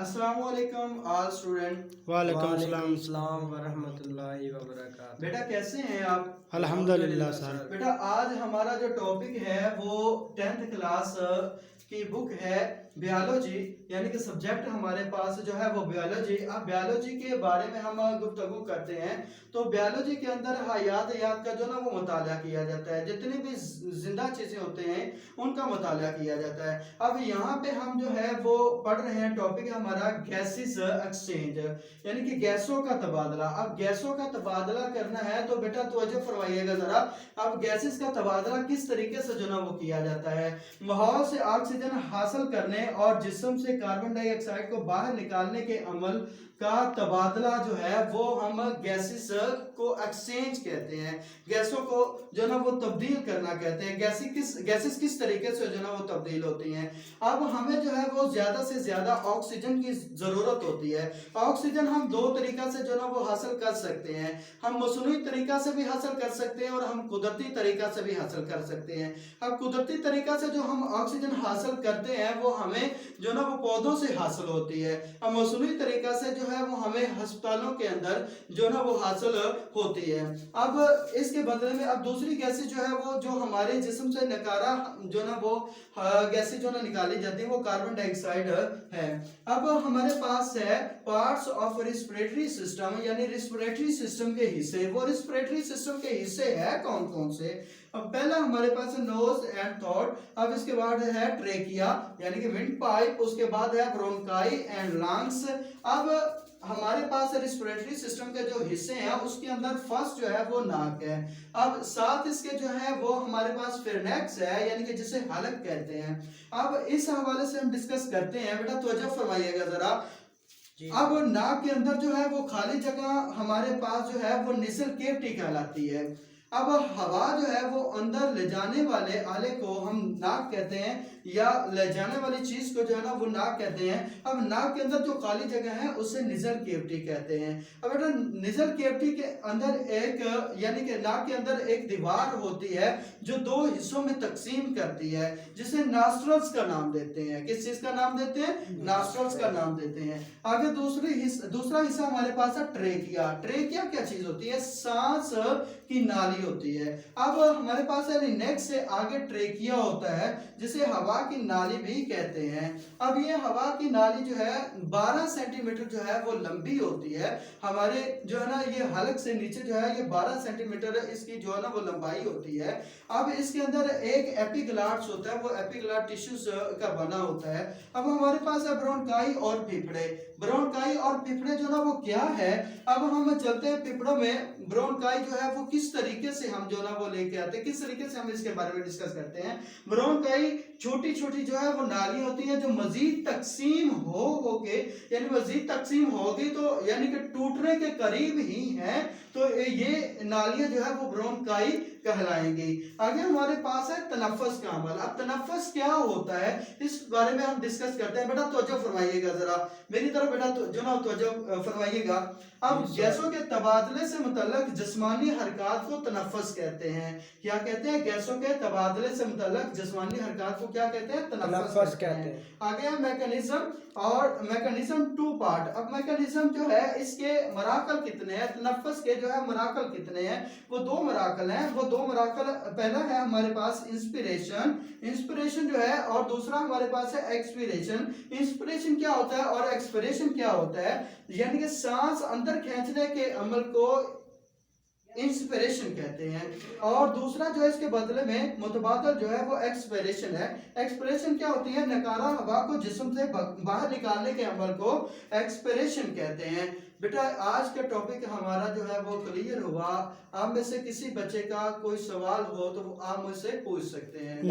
السلام علیکم آل اسٹوڈنٹ. وعلیکم السلام. السلام ورحمۃ اللہ وبرکاتہ. بیٹا کیسے ہیں آپ؟ الحمدللہ سر. بیٹا آج ہمارا جو ٹاپک ہے وہ 10th کلاس کی بک ہے بیالوجی، یعنی کہ سبجیکٹ ہمارے پاس جو ہے وہ بیالوجی. اب بیالوجی کے بارے میں ہم گفتگو کرتے ہیں تو بیالوجی کے اندر حیات کا جو نا وہ مطالعہ کیا جاتا ہے، جتنی بھی زندہ چیزیں ہوتے ہیں ان کا مطالعہ کیا جاتا ہے. اب یہاں پہ ہم جو ہے وہ پڑھ رہے ہیں ٹاپک ہمارا گیسز ایکسچینج، یعنی کہ گیسوں کا تبادلہ. اب گیسوں کا تبادلہ کرنا ہے تو بیٹا توجہ فرمائیے گا ذرا. اب گیسز کا تبادلہ کس طریقے سے جو نا وہ کیا جاتا ہے؟ ماحول سے آکسیجن حاصل کرنے اور جسم سے کاربن ڈائی آکسائڈ کو باہر نکالنے کے عمل کا تبادلہ جو ہے وہ ہم گیسز کو ایکسچینج کہتے ہیں، گیسوں کو جو نا وہ تبدیل کرنا کہتے ہیں. گیسز کس طریقے سے جو نا وہ تبدیل ہوتی ہیں؟ اب ہمیں جو ہے وہ زیادہ سے زیادہ آکسیجن کی ضرورت ہوتی ہے. آکسیجن ہم دو طریقہ سے جو نا وہ حاصل کر سکتے ہیں، ہم مصنوعی طریقہ سے بھی حاصل کر سکتے ہیں اور ہم قدرتی طریقہ سے بھی حاصل کر سکتے ہیں. اب قدرتی طریقہ سے جو ہم آکسیجن حاصل کرتے ہیں وہ ہمیں جو نا وہ پودوں سے حاصل ہوتی ہے. اب مصنوعی طریقہ سے جو ہے وہ ہمیں ہسپتالوں کے اندر جو نا وہ حاصل ہوتی ہے. اب اس کے بدلے میں اب دوسری گیسیں جو ہے وہ جو ہمارے جسم سے نکارا جو نا وہ گیسیں جو نا نکالی جاتی ہیں وہ کاربن ڈائی آکسائڈ ہے. اب ہمارے پاس ہے پارٹس آف ریسپریٹری سسٹم، یعنی ریسپریٹری سسٹم کے حصے. وہ ریسپریٹری سسٹم کے حصے ہے کون کون سے؟ اب پہلا ہمارے پاس ہے نوز اینڈ تھروٹ. اب اس کے بعد ہے ٹریکیا یعنی کہ ونڈ پائپ. اس کے بعد ہے برونکائی اینڈ لنگس. اب ہمارے پاس ریسپریٹری سسٹم کے جو حصے ہیں اس کے اندر فرسٹ جو ہے وہ ناک ہے. اب ساتھ اس کے جو ہے وہ ہمارے پاس فرنیکس ہے یعنی کہ جسے حلق کہتے ہیں. اب اس حوالے سے ہم ڈسکس کرتے ہیں. بیٹا توجہ فرمائیے گا ذرا. اب ناک کے اندر جو ہے وہ خالی جگہ ہمارے پاس جو ہے وہ نیزل کیوٹی کہلاتی ہے. اب ہوا جو ہے وہ اندر لے جانے والے آلے کو ہم ناک کہتے ہیں یا لے جانے والی چیز کو جو ہے نا وہ ناک کہتے ہیں. اب ناک کے اندر جو خالی جگہ ہے اسے نیزل کیوٹی کہتے ہیں. اب بیٹا نیزل کیوٹی کے اندر ایک یعنی کہ ناک کے اندر ایک دیوار ہوتی ہے جو دو حصوں میں تقسیم کرتی ہے جسے ناسٹرلز کا نام دیتے ہیں. کس چیز کا نام دیتے ہیں؟ ناسٹرلز کا نام دیتے ہیں. آگے دوسرا حصہ ہمارے پاس ہے ٹریکیا. ٹریکیا کیا چیز ہوتی ہے؟ سانس کی نالی ہوتی ہے. اب ہمارے پاس ہے نیک سے آگے ٹریکیا ہوتا ہے جسے ہوا کی نالی بھی کہتے ہیں. اب یہ ہوا کی نالی جو ہے 12 سینٹی میٹر جو ہے وہ لمبی ہوتی ہے. ہمارے جو ہے نا یہ حلق سے نیچے جو ہے یہ 12 سینٹی میٹر اس کی جو ہے نا وہ لمبائی ہوتی ہے. اب اس کے اندر ایک ایپیگلاٹس ہوتا ہے، وہ ایپیگلاٹ ٹیشوز کا بنا ہوتا ہے. اب ہمارے پاس ہے برونکائی اور پھیپھڑے. برونکائی اور پھیپھڑے جو نا وہ کیا ہے؟ اب ہم چلتے ہیں پھیپھڑوں میں. برونکائی جو ہے وہ کس طریقے سے ہم جو نا وہ لے کے آتے ہیں، کس طریقے سے ہم اس کے بارے میں ڈسکس کرتے ہیں. برونکائی چھوٹی چھوٹی جو ہے وہ نالی ہوتی ہیں جو مزید تقسیم ہو کے یعنی مزید تقسیم ہوگی تو یعنی کہ ٹوٹنے کے قریب ہی ہیں تو یہ نالیاں جو ہے وہ برونکائی کہلائیں گی. آگے ہمارے پاس ہے تنفس کا عمل. اب تنفس کیا ہوتا ہے اس بارے میں ہم ڈسکس کرتے ہیں. بیٹا توجہ فرمائیے گا ذرا میری طرف. بیٹا جو نا توجہ فرمائیے گا. اب گیسوں کے تبادلے سے متعلق جسمانی حرکات کو تنفس کہتے ہیں. کیا کہتے ہیں؟ گیسوں کے تبادلے سے متعلق جسمانی حرکات کو کیا کہتے ہیں؟ تنفس کہتے ہیں. آگے ہے میکانزم اور میکانزم 2 پارٹ. اب میکانزم جو ہے اس کے مراحل کتنے ہیں؟ تنفس کے جو ہے مراحل کتنے ہیں؟ وہ 2 مراحل ہیں. وہ 2 مراحل پہلا ہے ہمارے پاس انسپریشن جو ہے اور دوسرا ہمارے پاس ہے ایکسپیریشن. انسپریشن کیا ہوتا ہے اور ایکسپیریشن کیا ہوتا ہے؟ یعنی کہ سانس اندر کھینچنے کے عمل کو انسپریشن کہتے ہیں اور دوسرا جو ہے اس کے بدلے میں متبادل جو ہے وہ ایکسپیریشن ہے. ایکسپیریشن کیا ہوتی ہے؟ نکارا ہوا کو جسم سے باہر نکالنے کے عمل کو ایکسپیریشن کہتے ہیں. بیٹا آج کا ٹاپک ہمارا جو ہے وہ کلیئر ہوا. آپ میں سے کسی بچے کا کوئی سوال ہو تو آپ مجھ سے پوچھ سکتے ہیں.